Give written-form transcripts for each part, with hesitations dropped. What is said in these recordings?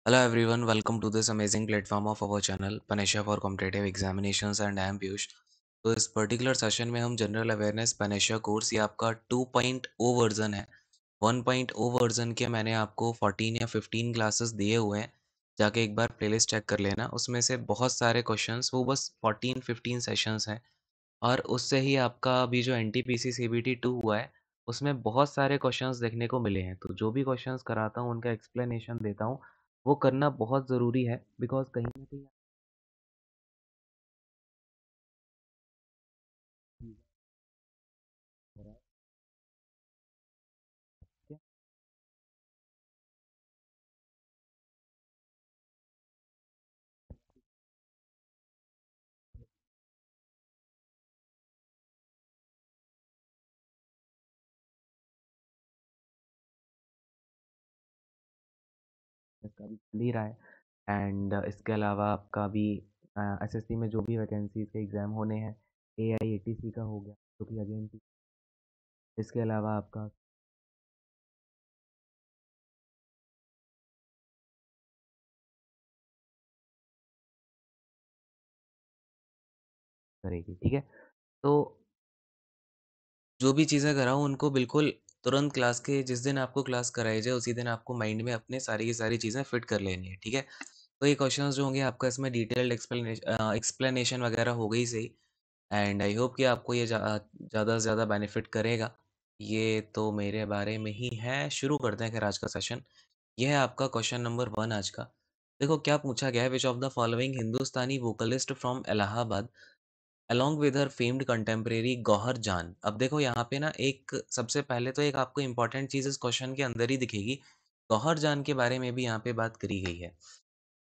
Hello everyone, welcome to this amazing platform of our channel Panesha for Competitive Examinations and I am Piyush। तो इस particular session में हम general awareness पनेशा course ये आपका 2.0 version है। 1.0 version के मैंने आपको 14 या 15 क्लासेस दिए हुए हैं। जाके एक बार प्लेलिस्ट चेक कर लेना, उसमें से बहुत सारे क्वेश्चंस वो बस 14-15 सेशंस हैं। और उससे ही आपका अभी जो NTPC CBT 2 हुआ है उसमें बहुत सारे क्वेश्चंस देखने को मिले हैं। तो जो भी क्वेश्चंस कराता हूँ उनका एक्सप्लेनेशन देता हूँ, वो करना बहुत ज़रूरी है बिकॉज कहीं ना कहीं इसका भी चल ही रहा है। एंड इसके अलावा आपका भी SSC में जो भी वैकेंसीज के एग्ज़ाम होने हैं, AIATC का हो गया जो कि अगेन इसके अलावा आपका करेगी, ठीक है। तो जो भी चीज़ें कराऊँ उनको बिल्कुल तुरंत क्लास के जिस दिन आपको क्लास कराई जाए उसी दिन आपको माइंड में अपने सारी की सारी चीज़ें फिट कर लेनी है, ठीक है। तो ये क्वेश्चंस जो होंगे आपका इसमें डिटेल्ड एक्सप्लेनेशन वगैरह हो गई सही। एंड आई होप कि आपको ये ज़्यादा से ज़्यादा बेनिफिट करेगा। ये तो मेरे बारे में ही है। शुरू करते हैं फिर आज का सेशन। ये है आपका क्वेश्चन नंबर 1 आज का। देखो क्या पूछा गया है, which of the following Hindustani vocalist from Allahabad along with her famed contemporary Gauhar Jaan. अब देखो यहाँ पे ना एक सबसे पहले तो एक आपको इंपॉर्टेंट चीज़ इस क्वेश्चन के अंदर ही दिखेगी। गौहर जान के बारे में भी यहाँ पे बात करी गई है।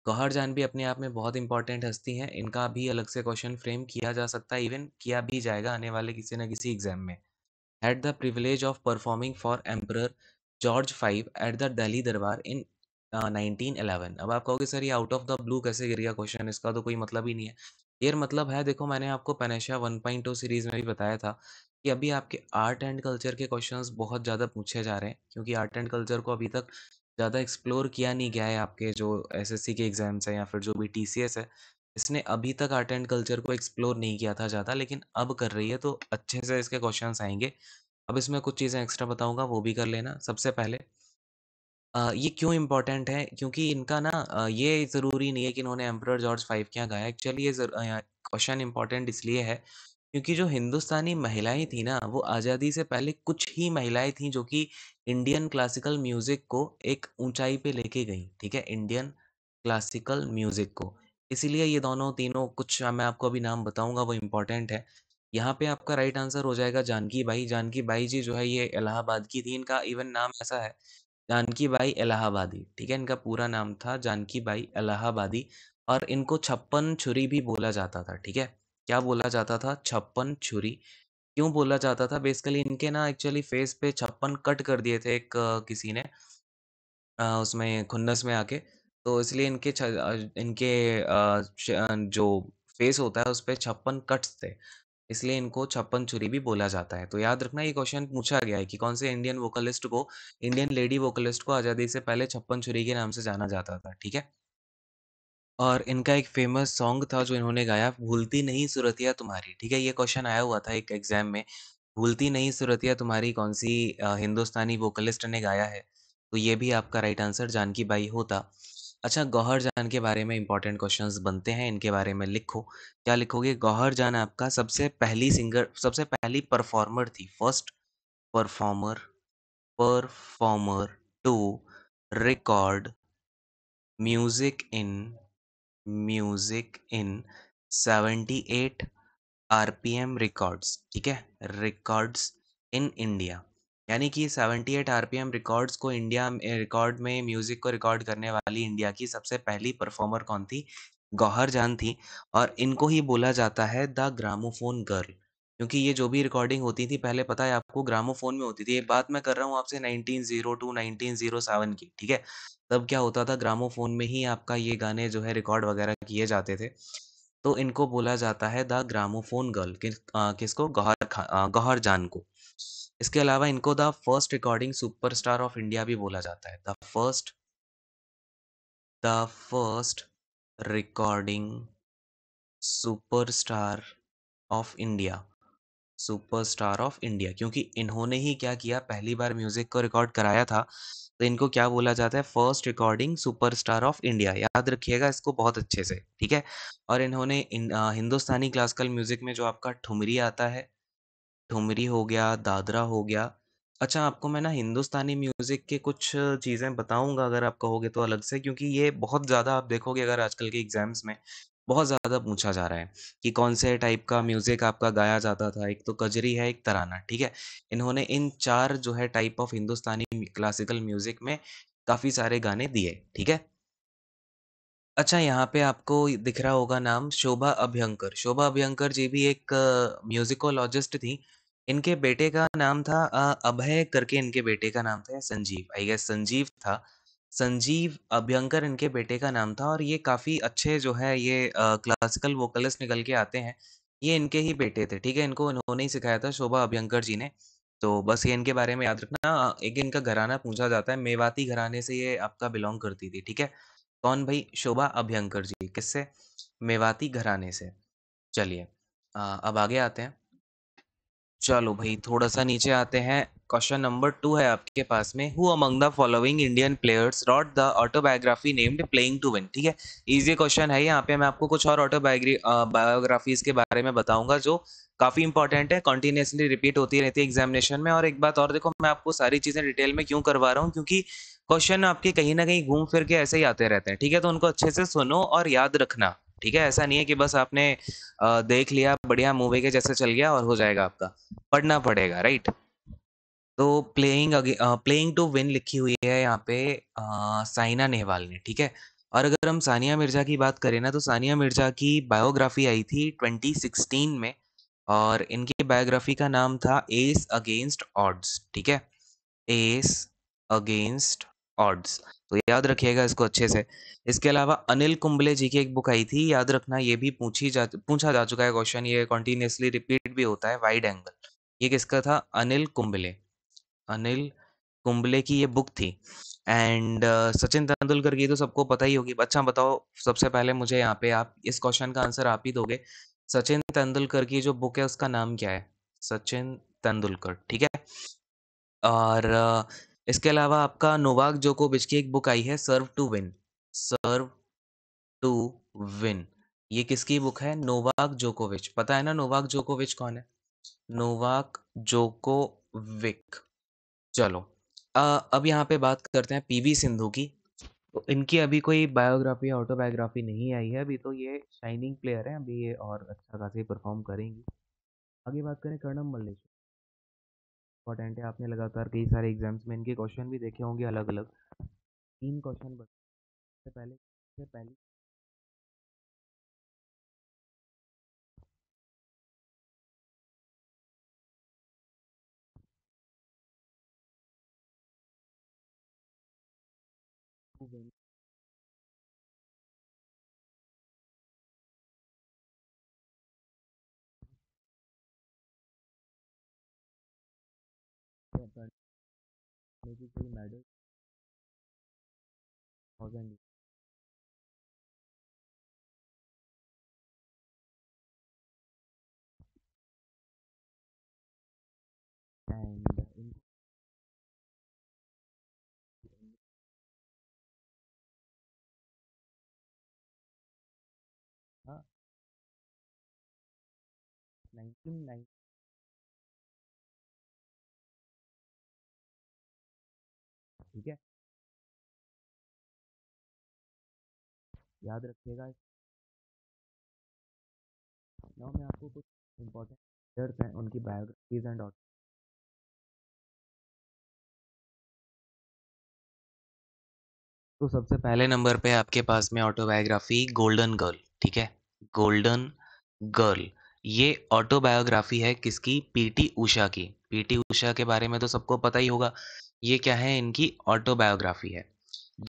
गौहर जान भी अपने आप में बहुत इंपॉर्टेंट हस्ती हैं, इनका भी अलग से क्वेश्चन फ्रेम किया जा सकता है, इवन किया भी जाएगा आने वाले किसी न किसी एग्जाम में। Had the privilege of performing for emperor George five at the Delhi दरबार इन 1911। अब आप कहोगे सर ये आउट ऑफ द ब्लू कैसे गिर गया क्वेश्चन, इसका तो कोई मतलब ही नहीं है। ये मतलब है, देखो मैंने आपको पनेशा 1.2 सीरीज में भी बताया था कि अभी आपके आर्ट एंड कल्चर के क्वेश्चंस बहुत ज़्यादा पूछे जा रहे हैं, क्योंकि आर्ट एंड कल्चर को अभी तक ज़्यादा एक्सप्लोर किया नहीं गया है। आपके जो SSC के एग्जाम्स हैं या फिर जो भी TCS है, इसने अभी तक आर्ट एंड कल्चर को एक्सप्लोर नहीं किया था ज़्यादा, लेकिन अब कर रही है तो अच्छे से इसके क्वेश्चंस आएंगे। अब इसमें कुछ चीज़ें एक्स्ट्रा बताऊंगा, वो भी कर लेना। सबसे पहले ये क्यों इम्पोर्टेंट है, क्योंकि इनका ना ये ज़रूरी नहीं है कि इन्होंने एम्परर जॉर्ज फाइव क्या गाया। एक्चुअली ये क्वेश्चन इंपॉर्टेंट इसलिए है क्योंकि जो हिंदुस्तानी महिलाएं थी ना, वो आज़ादी से पहले कुछ ही महिलाएं थी जो कि इंडियन क्लासिकल म्यूज़िक को एक ऊंचाई पे लेके गई, ठीक है, इंडियन क्लासिकल म्यूज़िक को। इसीलिए ये दोनों तीनों कुछ मैं आपको अभी नाम बताऊंगा वो इम्पोर्टेंट है। यहाँ पे आपका राइट आंसर हो जाएगा जानकी बाई। जानकी बाई जी जो है ये इलाहाबाद की थी, इनका इवन नाम ऐसा है जानकी बाई इलाहाबादी, ठीक है। इनका पूरा नाम था जानकी बाई इलाहाबादी। और इनको छप्पन छुरी भी बोला जाता था, ठीक है। क्या बोला जाता था? छप्पन छुरी। क्यों बोला जाता था? बेसिकली इनके ना एक्चुअली फेस पे 56 कट कर दिए थे एक किसी ने उसमें खुन्नस में आके। तो इसलिए इनके जो फेस होता है उस पे 56 कट्स थे, इसलिए इनको छप्पन छुरी भी बोला जाता है। तो याद रखना ये क्वेश्चन पूछा गया है कि कौन से इंडियन लेडी वोकलिस्ट को आज़ादी से पहले छप्पन छुरी के नाम से जाना जाता था, ठीक है। और इनका एक फेमस सॉन्ग था जो इन्होंने गाया, भूलती नहीं सुरतिया तुम्हारी, ठीक है। ये क्वेश्चन आया हुआ था एक एग्जाम में, भूलती नहीं सुरतिया तुम्हारी कौन सी हिंदुस्तानी वोकलिस्ट ने गाया है। तो ये भी आपका राइट आंसर जानकी बाई होता। अच्छा, गौहर जान के बारे में इंपॉर्टेंट क्वेश्चंस बनते हैं, इनके बारे में लिखो। क्या लिखोगे? गौहर जान आपका सबसे पहली परफॉर्मर थी, first performer performer to record music in music in 78 RPM records, ठीक है, रिकॉर्ड्स इन इंडिया। यानी कि 78 RPM रिकॉर्ड्स को इंडिया में रिकॉर्ड में म्यूजिक को रिकॉर्ड करने वाली इंडिया की सबसे पहली परफॉर्मर कौन थी? गौहर जान थी। और इनको ही बोला जाता है द ग्रामोफोन गर्ल, क्योंकि ये जो भी रिकॉर्डिंग होती थी पहले, पता है आपको, ग्रामोफोन में होती थी। ये बात मैं कर रहा हूँ आपसे 1902 1907 की, ठीक है। तब क्या होता था, ग्रामोफोन में ही आपका ये गाने जो है रिकॉर्ड वगैरह किए जाते थे। तो इनको बोला जाता है द ग्रामोफोन गर्ल। किसको? गौहर जान को। इसके अलावा इनको the first recording superstar of India भी बोला जाता है, the first the first recording superstar of India, superstar of India, क्योंकि इन्होंने ही क्या किया, पहली बार म्यूजिक को रिकॉर्ड कराया था, तो इनको क्या बोला जाता है, first recording superstar of India. याद रखिएगा इसको बहुत अच्छे से, ठीक है। और इन्होंने हिंदुस्तानी क्लासिकल म्यूजिक में जो आपका ठुमरी आता है, ठुमरी हो गया, दादरा हो गया। अच्छा, आपको मैं ना हिंदुस्तानी म्यूजिक के कुछ चीज़ें बताऊंगा अगर आप कहोगे तो अलग से, क्योंकि ये बहुत ज़्यादा आप देखोगे अगर आजकल के एग्जाम्स में बहुत ज़्यादा पूछा जा रहा है कि कौन से टाइप का म्यूजिक आपका गाया जाता था। एक तो कजरी है, एक तराना, ठीक है। इन्होंने इन चार जो है type of Hindustani classical music में काफ़ी सारे गाने दिए, ठीक है। अच्छा, यहाँ पे आपको दिख रहा होगा नाम शोभा अभ्यंकर। शोभा अभ्यंकर जी भी एक म्यूजिकोलॉजिस्ट थी। इनके बेटे का नाम था अभय करके, इनके बेटे का नाम था, या संजीव, आई गेस संजीव था। संजीव अभ्यंकर इनके बेटे का नाम था, और ये काफ़ी अच्छे जो है ये क्लासिकल वोकलिस्ट निकल के आते हैं। ये इनके ही बेटे थे, ठीक है। इनको इन्होंने ही सिखाया था, शोभा अभ्यंकर जी ने। तो बस ये इनके बारे में याद रखना। एक इनका घराना पूछा जाता है, मेवाती घराने से ये आपका बिलोंग करती थी, ठीक है। कौन भाई? शोभा अभ्यंकर जी। किससे? मेवाती घराने से। चलिए, अब आगे आते हैं। चलो भाई, थोड़ा सा नीचे आते हैं। क्वेश्चन नंबर 2 है आपके पास में, who among the following Indian players wrote the autobiography named playing to win. ठीक है, इजी क्वेश्चन है। यहाँ पे मैं आपको कुछ और बायोग्राफीज के बारे में बताऊंगा जो काफी इंपॉर्टेंट है, कॉन्टिन्यूसली रिपीट होती रहती है एग्जामिनेशन में। और एक बात और देखो, मैं आपको सारी चीजें डिटेल में क्यों करवा रहा हूँ, क्योंकि क्वेश्चन आपके कहीं ना कहीं घूम फिर के ऐसे ही आते रहते हैं, ठीक है। तो उनको अच्छे से सुनो और याद रखना, ठीक है। ऐसा नहीं है कि बस आपने देख लिया, बढ़िया मूवी के जैसे चल गया और हो जाएगा आपका, पढ़ना पड़ेगा, राइट। तो प्लेइंग टू विन लिखी हुई है यहाँ पे साइना नेहवाल ने, ठीक है। और अगर हम सानिया मिर्जा की बात करें ना, तो सानिया मिर्जा की बायोग्राफी आई थी 2016 में, और इनकी बायोग्राफी का नाम था एस अगेंस्ट ऑड्स, ठीक है। एस अगेंस्ट ऑड्स, तो याद रखिएगा इसको अच्छे से। इसके अलावा अनिल कुंबले जी की एक बुक आई थी, याद रखना, ये भी पूछा जा चुका है क्वेश्चन, ये कॉन्टिन्यूसली रिपीट भी होता है, वाइड एंगल। ये किसका था? अनिल कुंबले। अनिल कुंबले की ये बुक थी। एंड सचिन तेंदुलकर की तो सबको पता ही होगी। अच्छा बताओ, सबसे पहले मुझे यहाँ पे आप इस क्वेश्चन का आंसर आप ही दोगे। सचिन तेंदुलकर की जो बुक है उसका नाम क्या है? सचिन तेंदुलकर, ठीक है। और इसके अलावा आपका नोवाक जोकोविच की एक बुक आई है, serve to win. Serve to win, ये किसकी बुक है? नोवाक जोकोविच। पता है ना नोवाक जोकोविच कौन है? Novak Djokovic. चलो, अब यहाँ पे बात करते हैं पीवी सिंधु की। तो इनकी अभी कोई बायोग्राफी ऑटोबायोग्राफी नहीं आई है, अभी तो ये शाइनिंग प्लेयर है, अभी ये और अच्छा खासा ही परफॉर्म करेंगी। आगे बात करें कर्णम मल्लेश्वर। इंपॉर्टेंट है, आपने लगातार कई सारे एग्जाम्स में इनके क्वेश्चन भी देखे होंगे अलग अलग। तीन क्वेश्चन से पहले मेडल 1000 एंड इन हाँ 1990, ठीक है, याद रखिएगा। नाउ मैं आपको कुछ इंपॉर्टेंट प्लेयर्स हैं उनकी बायोग्राफीज एंड। तो सबसे पहले नंबर पे आपके पास में ऑटोबायोग्राफी गोल्डन गर्ल, ठीक है। गोल्डन गर्ल, ये ऑटोबायोग्राफी है किसकी? पीटी उषा की। पीटी उषा के बारे में तो सबको पता ही होगा। ये क्या है? इनकी ऑटोबायोग्राफी है।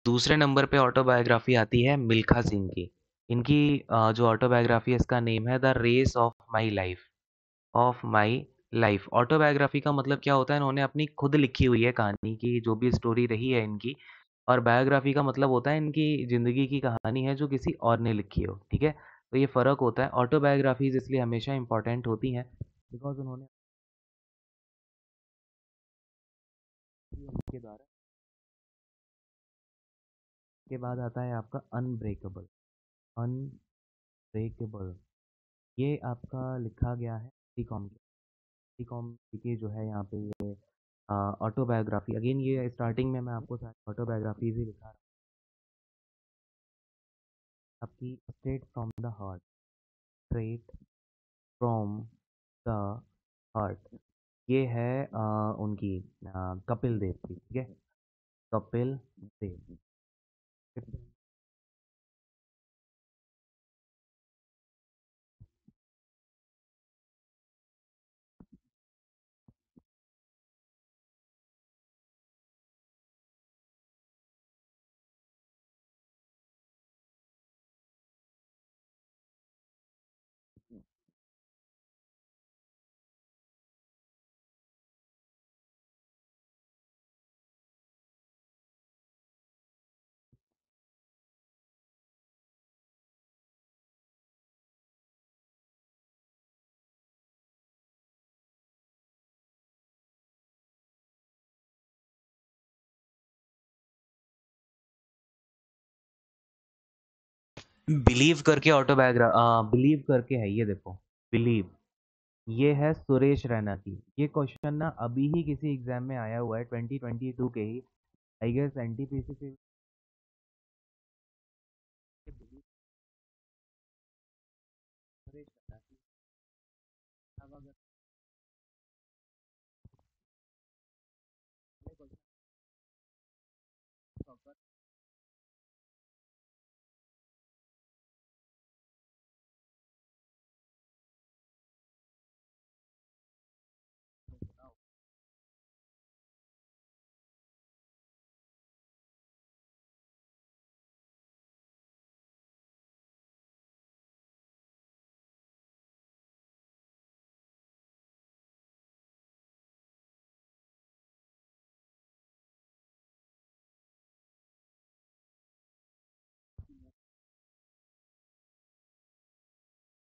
दूसरे नंबर पे ऑटोबायोग्राफी आती है मिल्खा सिंह की। इनकी जो ऑटोबायोग्राफी है इसका नेम है the race of my life. Of my life, autobiography का मतलब क्या होता है? इन्होंने अपनी खुद लिखी हुई है कहानी की, जो भी स्टोरी रही है इनकी, और बायोग्राफ़ी का मतलब होता है इनकी ज़िंदगी की कहानी है जो किसी और ने लिखी हो, ठीक है? तो ये फ़र्क होता है। ऑटोबायोग्राफ़ीज़ इसलिए हमेशा इम्पोर्टेंट होती हैं बिकॉज़ उन्होंने उनके द्वारा के बाद आता है आपका अनब्रेकेबल। अनब्रेकेबल ये आपका लिखा गया है टी कॉम की जो है यहाँ पे ये ऑटोबायोग्राफ़ी अगेन ये स्टार्टिंग में मैं आपको सारी ऑटोबायोग्राफ़ीज़ ही लिखा रहा हूँ। आपकी straight from the heart, straight from the heart ये है उनकी कपिल देव की, ठीक है? कपिल देव। बिलीव करके है ये देखो, बिलीव ये है सुरेश रैना की। ये क्वेश्चन ना अभी ही किसी एग्जाम में आया हुआ है 2022 के ही, आई गेस एनटीपीसी से। Believe सुरेश रैना की। अब अगर ये क्वेश्चन होगा, तो सुना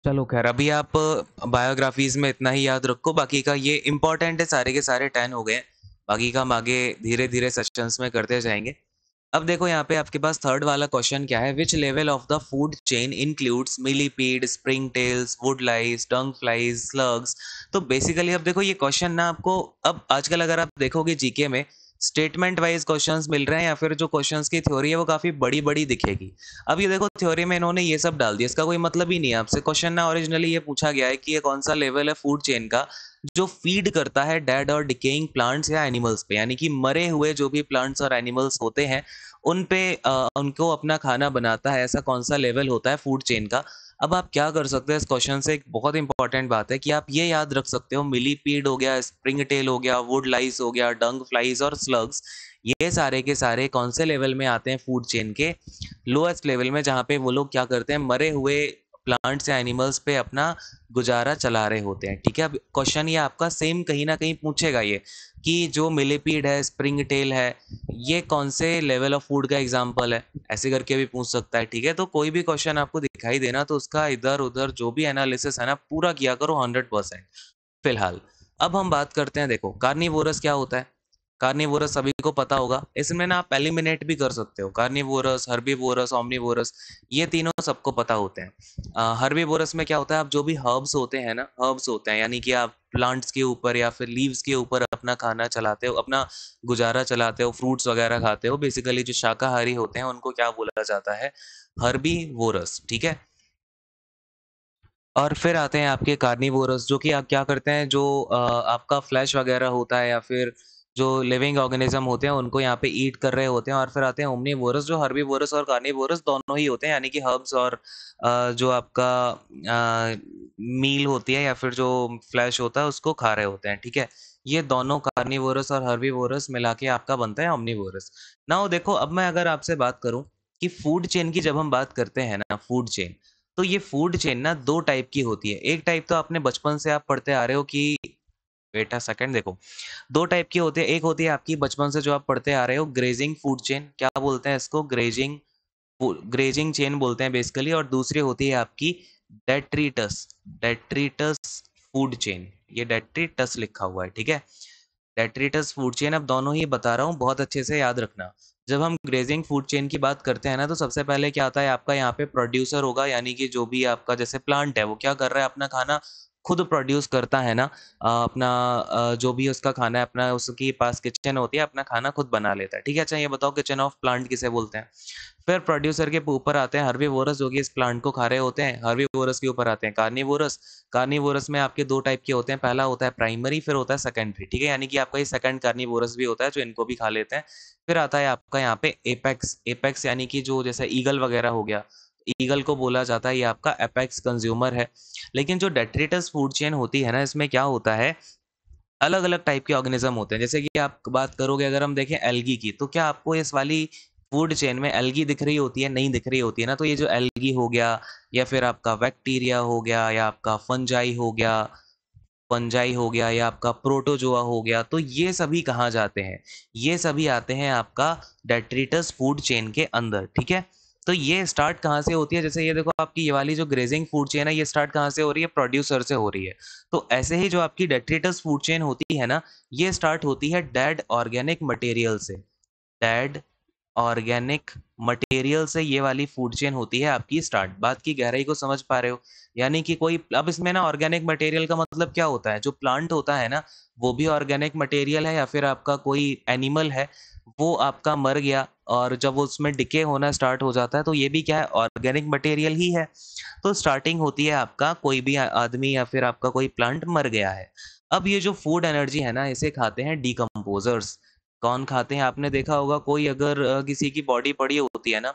चलो खैर अभी आप बायोग्राफीज में इतना ही याद रखो, बाकी का ये इंपॉर्टेंट है, सारे के सारे 10 हो गए हैं। बाकी का हम आगे धीरे धीरे सेशंस में करते जाएंगे। अब देखो यहाँ पे आपके पास थर्ड वाला क्वेश्चन क्या है, which level of the food chain includes millipede, spring tails, wood lice, dung flies, slugs. तो बेसिकली अब देखो ये क्वेश्चन ना आपको अब आजकल अगर आप देखोगे जीके में स्टेटमेंट वाइज क्वेश्चंस मिल रहे हैं, या फिर जो क्वेश्चंस की थ्योरी है वो काफी बड़ी बड़ी दिखेगी। अब ये देखो थ्योरी में इन्होंने ये सब डाल दिया, इसका कोई मतलब ही नहीं है। आपसे क्वेश्चन ना ओरिजिनली ये पूछा गया है कि ये कौन सा लेवल है फूड चेन का जो फीड करता है डेड और डिकेइंग प्लांट्स या एनिमल्स पे, यानी कि मरे हुए जो भी प्लांट्स और एनिमल्स होते हैं उन पे उनको अपना खाना बनाता है, ऐसा कौन सा लेवल होता है फूड चेन का। अब आप क्या कर सकते हैं इस क्वेश्चन से, एक बहुत इंपॉर्टेंट बात है कि आप ये याद रख सकते हो मिलीपीड हो गया, स्प्रिंग टेल हो गया, वुड लाइस हो गया, डंग फ्लाइज और स्लग्स, ये सारे के सारे कौन से लेवल में आते हैं फूड चेन के, लोएस्ट लेवल में, जहाँ पे वो लोग क्या करते हैं मरे हुए प्लांट्स या एनिमल्स पे अपना गुजारा चला रहे होते हैं, ठीक है? अब क्वेश्चन ये आपका सेम कहीं ना कहीं पूछेगा ये कि जो मिलीपीड है, स्प्रिंग टेल है, ये कौन से लेवल ऑफ फूड का एग्जाम्पल है, ऐसे करके भी पूछ सकता है, ठीक है? तो कोई भी क्वेश्चन आपको दिखाई देना तो उसका इधर उधर जो भी एनालिसिस है ना पूरा किया करो 100%। फिलहाल अब हम बात करते हैं, देखो कार्निवोरस क्या होता है। कार्निवोरस सभी को पता होगा, इसमें ना आप एलिमिनेट भी कर सकते हो, कार्निवोरस, हर्बीवोरस, ओमनीवोरस, ये तीनों सबको पता होते हैं। हर्बीवोरस में क्या होता है, आप जो भी हर्ब्स होते हैं ना, हर्ब्स होते हैं यानी कि आप प्लांट्स के ऊपर या फिर लीव्स के ऊपर अपना खाना चलाते हो, अपना गुजारा चलाते हो, फ्रूट्स वगैरह खाते हो, बेसिकली जो शाकाहारी होते हैं उनको क्या बोला जाता है, हर्बीवोरस, ठीक है? और फिर आते हैं आपके कार्निवोरस, जो कि आप क्या करते हैं, जो आपका फ्लैश वगैरह होता है या फिर जो लिविंग ऑर्गेनिज्म होते हैं उनको यहाँ पे ईट कर रहे होते हैं। और फिर आते हैं ओमनीवोरस, जो हर्बीवोरस और कार्निवोरस दोनों ही होते हैं, यानी कि हर्ब्स और जो आपका मील होती है या फिर जो फ्लैश होता है उसको खा रहे होते हैं, ठीक है? ये दोनों कार्निवोरस और हर्बीवोरस मिला के आपका बनता है ओमनीवोरस। नाउ देखो, अब मैं अगर आपसे बात करूं कि फूड चेन की जब हम बात करते हैं ना, फूड चेन, तो ये फूड चेन ना दो टाइप की होती है। एक टाइप तो आपने बचपन से आप पढ़ते आ रहे हो कि वेट अ सेकंड, देखो 2 टाइप की होती है। एक होती है आपकी बचपन से जो आप पढ़ते आ रहे हो, ग्रेजिंग फूड चेन, क्या बोलते हैं इसको? ग्रेजिंग चेन बोलते हैं बेसिकली। और दूसरी होती है आपकी डेट्रीटस डेट्रीटस फूड चेन। ये डेट्रीटस लिखा हुआ है, ठीक है? डेट्रीटस फूड चेन, अब दोनों ही बता रहा हूँ, बहुत अच्छे से याद रखना। जब हम ग्रेजिंग फूड चेन की बात करते हैं ना, तो सबसे पहले क्या आता है आपका? यहाँ पे प्रोड्यूसर होगा, यानी कि जो भी आपका जैसे प्लांट है वो क्या कर रहा है? अपना खाना खुद प्रोड्यूस करता है ना। अपना जो भी उसका खाना है, अपना उसके पास किचन होती है, अपना खाना खुद बना लेता है, ठीक है? अच्छा ये बताओ किचन ऑफ प्लांट किसे बोलते हैं? फिर प्रोड्यूसर के ऊपर आते हैं हर्बीवोरस, जो कि इस प्लांट को खा रहे होते हैं। हर्बीवोरस के ऊपर आते हैं कार्निवोरस। कार्निवोरस में आपके 2 टाइप के होते हैं, पहला होता है प्राइमरी, फिर होता है सेकेंडरी, ठीक है? यानी कि आपका ये सेकंड कार्निवोरस भी होता है, जो इनको भी खा लेते हैं। फिर आता है आपका यहाँ पे एपेक्स। एपेक्स यानी कि जो जैसे ईगल वगैरह हो गया, ईगल को बोला जाता है, ये आपका एपेक्स कंज्यूमर है। लेकिन जो डेट्रिटस फूड चेन होती है ना, इसमें क्या होता है, अलग अलग टाइप के ऑर्गेनिज्म होते हैं। जैसे कि आप बात करोगे, अगर हम देखें एल्गी की, तो क्या आपको इस वाली फूड चेन में एल्गी दिख रही होती है? नहीं दिख रही होती है ना। तो ये जो एल्गी हो गया, या फिर आपका बैक्टीरिया हो गया, या आपका फंजाई हो गया, या आपका प्रोटोजोआ हो गया, तो ये सभी कहाँ जाते हैं? ये सभी आते हैं आपका डेट्रिटस फूड चेन के अंदर, ठीक है? तो ये स्टार्ट कहाँ से होती है? जैसे ये देखो, आपकी ये वाली जो ग्रेजिंग फूड चेन है, ये स्टार्ट कहाँ से हो रही है? प्रोड्यूसर से हो रही है। तो ऐसे ही जो आपकी डेट्रिटस फूड चेन होती है ना, ये स्टार्ट होती है डेड ऑर्गेनिक मटेरियल से। डेड ऑर्गेनिक मटेरियल से ये वाली फूड चेन होती है आपकी स्टार्ट। बात की गहराई को समझ पा रहे हो? यानी कि कोई, अब इसमें ना ऑर्गेनिक मटेरियल का मतलब क्या होता है? जो प्लांट होता है ना, वो भी ऑर्गेनिक मटेरियल है, या फिर आपका कोई एनिमल है, वो आपका मर गया और जब वो उसमें डिके होना स्टार्ट हो जाता है, तो ये भी क्या है? ऑर्गेनिक मटेरियल ही है। तो स्टार्टिंग होती है आपका, कोई भी आदमी या फिर आपका कोई प्लांट मर गया है। अब ये जो फूड एनर्जी है ना, इसे खाते हैं डिकम्पोजर्स। कौन खाते हैं? आपने देखा होगा, कोई अगर किसी की बॉडी पड़ी होती है ना,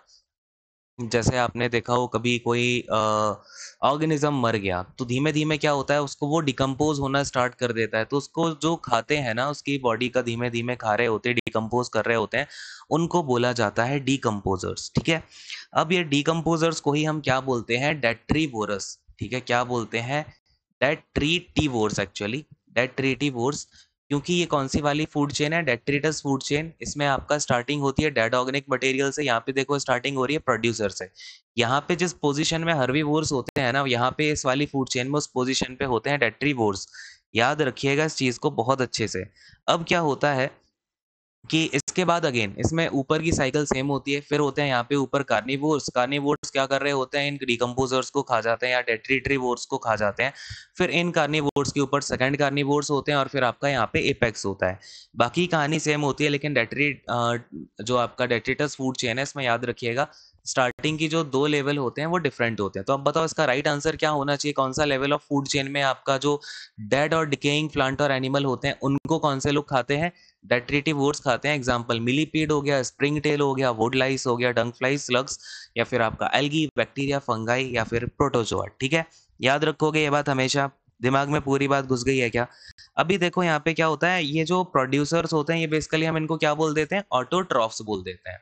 जैसे आपने देखा हो कभी कोई ऑर्गेनिज्म मर गया, तो धीमे धीमे क्या होता है, उसको वो डिकम्पोज होना स्टार्ट कर देता है। तो उसको जो खाते हैं ना, उसकी बॉडी का धीमे धीमे खा रहे होते हैं, डिकम्पोज कर रहे होते हैं, उनको बोला जाता है डिकम्पोजर्स, ठीक है? अब ये डिकम्पोजर्स को ही हम क्या बोलते हैं? डेट्रीवोरस, ठीक है? क्या बोलते हैं? डेट्रीटिवोर्स, एक्चुअली डेट्रीटिवोर्स। क्योंकि ये कौन सी वाली फूड चेन है? Detritus food chain. इसमें आपका स्टार्टिंग होती है डेड ऑर्गेनिक मटेरियल से। यहाँ पे देखो स्टार्टिंग हो रही है प्रोड्यूसर से। यहाँ पे जिस पोजीशन में हर्बीवोर्स होते हैं ना, यहाँ पे इस वाली फूड चेन में उस पोजीशन पे होते हैं डेट्रीवोर्स। याद रखिएगा इस चीज को बहुत अच्छे से। अब क्या होता है कि इसके बाद अगेन इसमें ऊपर की साइकिल सेम होती है। फिर होते हैं यहाँ पे ऊपर कार्निवोर्स। कार्निवोर्स क्या कर रहे होते हैं? इन डिकम्पोजर्स को खा जाते हैं, या डेट्रीट्रीवोर्स को खा जाते हैं। फिर इन कार्निवोर्स के ऊपर सेकंड कार्निवोर्स होते हैं, और फिर आपका यहाँ पे एपेक्स होता है। बाकी कहानी सेम होती है, लेकिन जो आपका डेट्रिटस फूड चेन है, इसमें याद रखिएगा स्टार्टिंग की जो 2 लेवल होते हैं वो डिफरेंट होते हैं। तो अब बताओ इसका राइट आंसर क्या होना चाहिए? कौन सा लेवल ऑफ फूड चेन में आपका जो डेड और डिकेइंग प्लांट और एनिमल होते हैं, उनको कौन से लोग खाते हैं? डेट्रेटिव वुड्स खाते हैं। एग्जांपल मिलीपीड हो गया, स्प्रिंग टेल हो गया, वुड लाइस हो गया, डंग फ्लाई, स्लग्स, या फिर आपका एल्गी, बैक्टीरिया, फंगाई, या फिर प्रोटोजोआ, ठीक है? याद रखोगे ये बात हमेशा? दिमाग में पूरी बात घुस गई है क्या? अभी देखो यहाँ पे क्या होता है, ये जो प्रोड्यूसर्स होते हैं, ये बेसिकली हम इनको क्या बोल देते हैं? ऑटोट्रॉफ्स बोल देते हैं।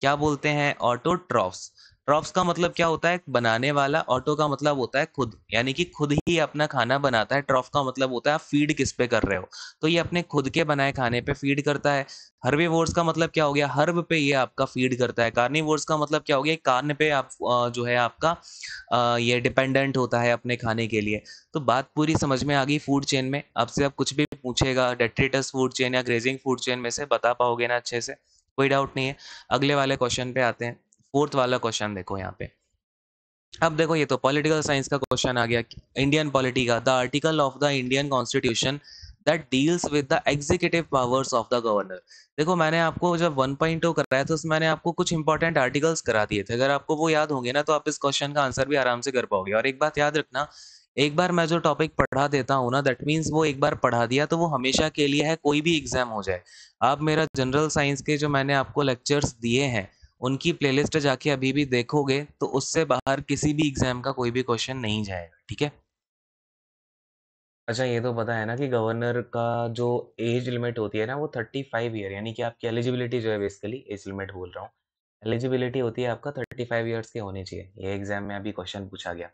क्या बोलते हैं? ऑटोट्रॉफ्स। ट्रॉफ्स का मतलब क्या होता है? बनाने वाला। ऑटो का मतलब होता है खुद, यानी कि खुद ही अपना खाना बनाता है। ट्रॉफ का मतलब होता है आप फीड किस पे कर रहे हो, तो ये अपने खुद के बनाए खाने पे फीड करता है। हर्बीवोर्स का मतलब क्या हो गया? हर्ब पे ये आपका फीड करता है। कार्निवोर्स का मतलब क्या हो गया? कार्न पे आप जो है आपका ये डिपेंडेंट होता है अपने खाने के लिए। तो बात पूरी समझ में आ गई फूड चेन में? आपसे अब कुछ भी पूछेगा डेट्रिटस फूड चेन या ग्रेजिंग फूड चेन में से, बता पाओगे ना अच्छे से? कोई डाउट नहीं है। अगले वाले क्वेश्चन पे आते हैं। फोर्थ वाला क्वेश्चन देखो यहाँ पे। अब देखो ये तो पॉलिटिकल साइंस का क्वेश्चन आ गया। इंडियन पॉलिटी का, the article of the Indian constitution that deals with the executive powers of the governor. देखो मैंने आपको जब 1.0 कराया था, उसमें मैंने आपको कुछ इंपॉर्टेंट आर्टिकल्स करा दिए थे। अगर आपको वो याद होंगे ना, तो आप इस क्वेश्चन का आंसर भी आराम से कर पाओगे। और एक बात याद रखना, एक बार मैं जो टॉपिक पढ़ा देता हूँ ना, दैट मीन्स वो एक बार पढ़ा दिया तो वो हमेशा के लिए है, कोई भी एग्जाम हो जाए। आप मेरा जनरल साइंस के जो मैंने आपको लेक्चर्स दिए हैं, उनकी प्लेलिस्ट जाके अभी भी देखोगे, तो उससे बाहर किसी भी एग्जाम का कोई भी क्वेश्चन नहीं जाएगा, ठीक है? अच्छा ये तो पता है ना कि गवर्नर का जो एज लिमिट होती है ना, वो 35 ईयर, यानी कि आपकी एलिजिबिलिटी जो है, बेसिकली एज लिमिट बोल रहा हूँ, एलिजिबिलिटी होती है आपका 35 ईयर्स की होनी चाहिए। ये एग्जाम में अभी क्वेश्चन पूछा गया।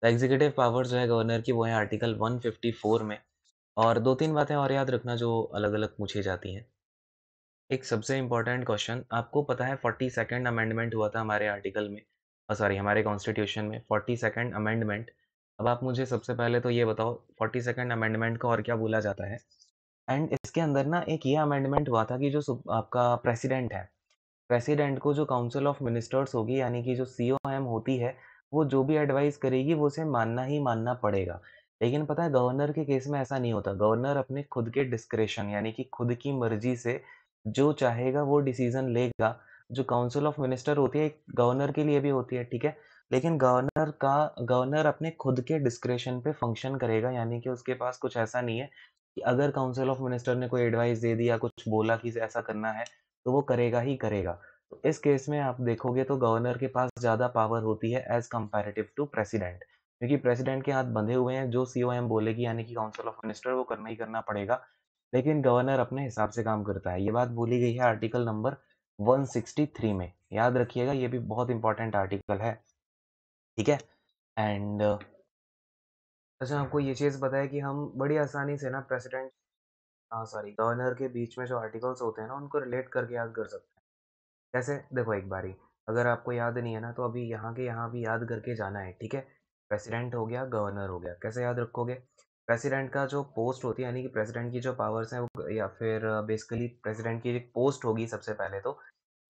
तो एग्जीक्यूटिव पावर जो है गवर्नर की, वो है आर्टिकल 154 में। और 2-3 बातें और याद रखना जो अलग-अलग पूछी जाती हैं। एक सबसे इम्पोर्टेंट क्वेश्चन, आपको पता है 42nd अमेंडमेंट हुआ था हमारे आर्टिकल में, सॉरी हमारे कॉन्स्टिट्यूशन में 42nd अमेंडमेंट। अब आप मुझे सबसे पहले तो ये बताओ 42nd अमेंडमेंट को और क्या बोला जाता है? एंड इसके अंदर ना एक ये अमेंडमेंट हुआ था कि जो आपका प्रेसिडेंट है, प्रेसिडेंट को जो काउंसिल ऑफ मिनिस्टर्स होगी यानी कि जो सीओएम होती है, वो जो भी एडवाइस करेगी वो उसे मानना ही मानना पड़ेगा। लेकिन पता है गवर्नर के केस में ऐसा नहीं होता। गवर्नर अपने खुद के डिस्क्रेशन यानी कि खुद की मर्ज़ी से जो चाहेगा वो डिसीज़न लेगा। जो काउंसिल ऑफ मिनिस्टर होती है, एक गवर्नर के लिए भी होती है, ठीक है? लेकिन गवर्नर अपने खुद के डिस्क्रेशन पे फंक्शन करेगा यानी कि उसके पास कुछ ऐसा नहीं है कि अगर काउंसिल ऑफ मिनिस्टर ने कोई एडवाइस दे दी या कुछ बोला कि ऐसा करना है, तो वो करेगा ही करेगा। तो इस केस में आप देखोगे तो गवर्नर के पास ज़्यादा पावर होती है एज़ कंपैरेटिव टू प्रेसिडेंट, क्योंकि प्रेसिडेंट के हाथ बंधे हुए हैं, जो सीओएम बोलेगी यानी कि काउंसिल ऑफ मिनिस्टर वो करना ही करना पड़ेगा, लेकिन गवर्नर अपने हिसाब से काम करता है। ये बात बोली गई है आर्टिकल नंबर 163 में, याद रखिएगा ये भी बहुत इंपॉर्टेंट आर्टिकल है, ठीक है? एंड अच्छा आपको ये चीज़ पता है कि हम बड़ी आसानी से ना प्रेसिडेंट सॉरी गवर्नर के बीच में जो आर्टिकल्स होते हैं ना, उनको रिलेट करके याद कर सकते हैं। कैसे? देखो एक बारी, अगर आपको याद नहीं है ना, तो अभी यहाँ के यहाँ भी याद करके जाना है, ठीक है? प्रेसिडेंट हो गया, गवर्नर हो गया, कैसे याद रखोगे? प्रेसिडेंट का जो पोस्ट होती है, यानी कि प्रेसिडेंट की जो पावर्स हैं, वो या फिर बेसिकली प्रेसिडेंट की एक पोस्ट होगी सबसे पहले तो,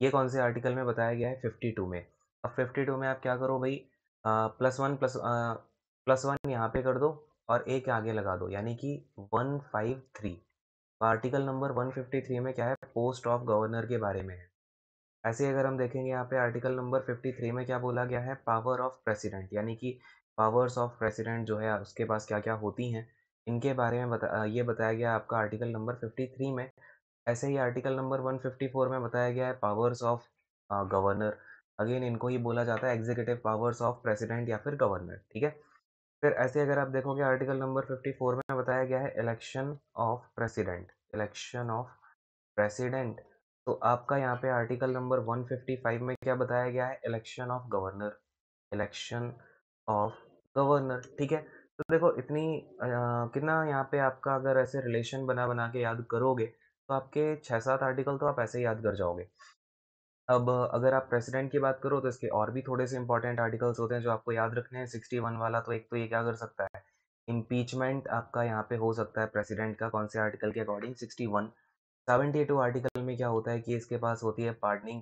ये कौन से आर्टिकल में बताया गया है? 52 में। अब 52 में आप क्या करो भई +1 यहाँ पे कर दो और 1 आगे लगा दो, यानी कि 153। आर्टिकल नंबर 153 में क्या है? पोस्ट ऑफ गवर्नर के बारे में है। ऐसे ही अगर हम देखेंगे यहाँ पे आर्टिकल नंबर 53 में क्या बोला गया है? पावर ऑफ प्रेसिडेंट यानी कि पावर्स ऑफ प्रेसिडेंट जो है उसके पास क्या-क्या होती हैं, इनके बारे में ये बताया गया है आपका आर्टिकल नंबर 53 में। ऐसे ही आर्टिकल नंबर 154 में बताया गया है पावर्स ऑफ गवर्नर। अगेन इनको ही बोला जाता है एग्ज़ीक्यूटिव पावर्स ऑफ प्रेसिडेंट या फिर गवर्नर, ठीक है? फिर ऐसे अगर आप देखोगे आर्टिकल नंबर 54 में बताया गया है इलेक्शन ऑफ प्रेसिडेंट। तो आपका यहाँ पे आर्टिकल नंबर 155 में क्या बताया गया है? इलेक्शन ऑफ गवर्नर, ठीक है? तो देखो इतनी कितना यहाँ पे आपका अगर ऐसे रिलेशन बना-बना के याद करोगे, तो आपके 6-7 आर्टिकल तो आप ऐसे ही याद कर जाओगे। अब अगर आप प्रेसिडेंट की बात करो तो इसके और भी थोड़े से इंपॉर्टेंट आर्टिकल्स होते हैं जो आपको याद रखने हैं। 61 वाला तो एक तो ये क्या कर सकता है, इम्पीचमेंट आपका यहाँ पे हो सकता है प्रेसिडेंट का, कौन से आर्टिकल के अकॉर्डिंग? 61। 72 आर्टिकल में क्या होता है कि इसके पास होती है पार्डनिंग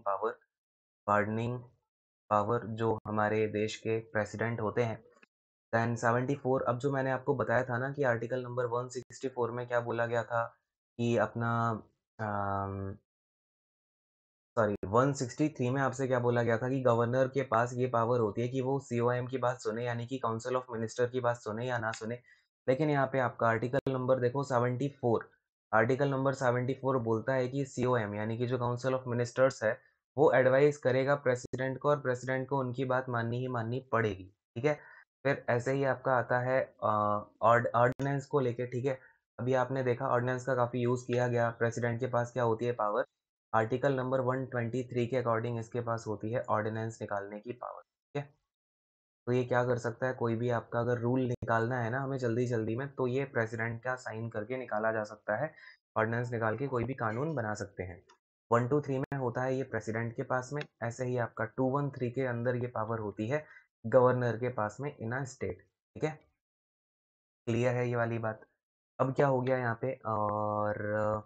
पावर जो हमारे देश के प्रेसिडेंट होते हैं। देन 74, अब जो मैंने आपको बताया था ना कि आर्टिकल नंबर 164 में क्या बोला गया था कि अपना अम सॉरी 163 में आपसे क्या बोला गया था कि गवर्नर के पास ये पावर होती है कि वो सीओएम की बात सुने यानी कि काउंसिल ऑफ मिनिस्टर की बात सुने या ना सुने। लेकिन यहाँ पे आपका आर्टिकल नंबर देखो 74, आर्टिकल नंबर 74 बोलता है कि सीओएम यानी कि जो काउंसिल ऑफ मिनिस्टर्स है, वो एडवाइस करेगा प्रेसिडेंट को और प्रेसिडेंट को उनकी बात माननी ही माननी पड़ेगी, ठीक है? फिर ऐसे ही आपका आता है ऑर्डिनेंस को लेके, ठीक है? अभी आपने देखा ऑर्डिनेंस का काफ़ी यूज़ किया गया, प्रेसिडेंट के पास क्या होती है पावर, आर्टिकल नंबर 123 के अकॉर्डिंग इसके पास होती है ऑर्डिनेंस निकालने की पावर, ठीक है? तो ये क्या कर सकता है, कोई भी आपका अगर रूल निकालना है ना हमें जल्दी-जल्दी में, तो ये प्रेसिडेंट का साइन करके निकाला जा सकता है। ऑर्डिनेंस निकाल के कोई भी कानून बना सकते हैं। 123 में होता है ये प्रेसिडेंट के पास में, ऐसे ही आपका 213 के अंदर ये पावर होती है गवर्नर के पास में इन अ स्टेट, ठीक है? क्लियर है ये वाली बात? अब क्या हो गया यहाँ पे और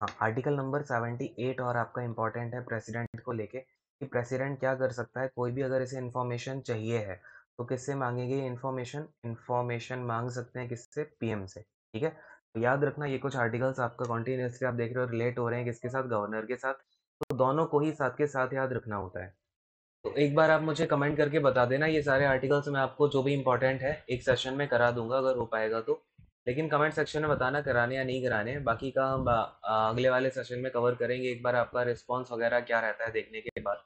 हाँ, आर्टिकल नंबर 78 और आपका इम्पोर्टेंट है प्रेसिडेंट को लेके कि प्रेसिडेंट क्या कर सकता है, कोई भी अगर इसे इन्फॉर्मेशन चाहिए है, तो किससे माँगेंगे ये इन्फॉर्मेशन? इन्फॉर्मेशन माँग सकते हैं किससे? पीएम से, ठीक है? तो याद रखना ये कुछ आर्टिकल्स आपका कंटीन्यूअसली आप देख रहे हो रिलेट हो रहे हैं किसके साथ? गवर्नर के साथ, तो दोनों को ही साथ के साथ याद रखना होता है। तो एक बार आप मुझे कमेंट करके बता देना ये सारे आर्टिकल्स मैं आपको जो भी इम्पोर्टेंट है एक सेशन में करा दूंगा अगर हो पाएगा तो। लेकिन कमेंट सेक्शन में बताना कराने या नहीं कराने हैं, बाकी का हम अगले वाले सेशन में कवर करेंगे। एक बार आपका रिस्पांस वगैरह क्या रहता है देखने के बाद,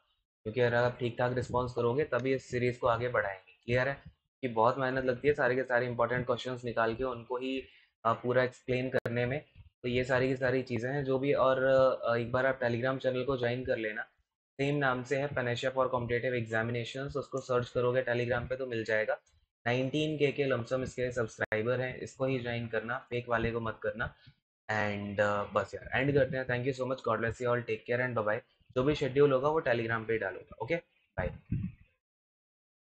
क्योंकि अगर आप ठीक ठाक रिस्पॉन्स करोगे तभी इस सीरीज़ को आगे बढ़ाएंगे। क्लियर है कि बहुत मेहनत लगती है सारे के सारे इंपॉर्टेंट क्वेश्चंस निकाल के उनको ही पूरा एक्सप्लेन करने में। तो ये सारी की सारी चीज़ें हैं जो भी, और एक बार आप टेलीग्राम चैनल को ज्वाइन कर लेना, सेम नाम से है, पनेशिया फॉर कॉम्पिटिटिव एग्जामिनेशंस, उसको सर्च करोगे टेलीग्राम पे तो मिल जाएगा। 19 के लमसम इसके सब्सक्राइबर हैं, इसको ही ज्वाइन करना, फेक वाले को मत करना। एंड बस यार एंड करते हैं। Thank you so much, god bless you all, take care and bye bye. जो भी शेड्यूल होगा वो टेलीग्राम पे ही डालूंगा। Okay, bye.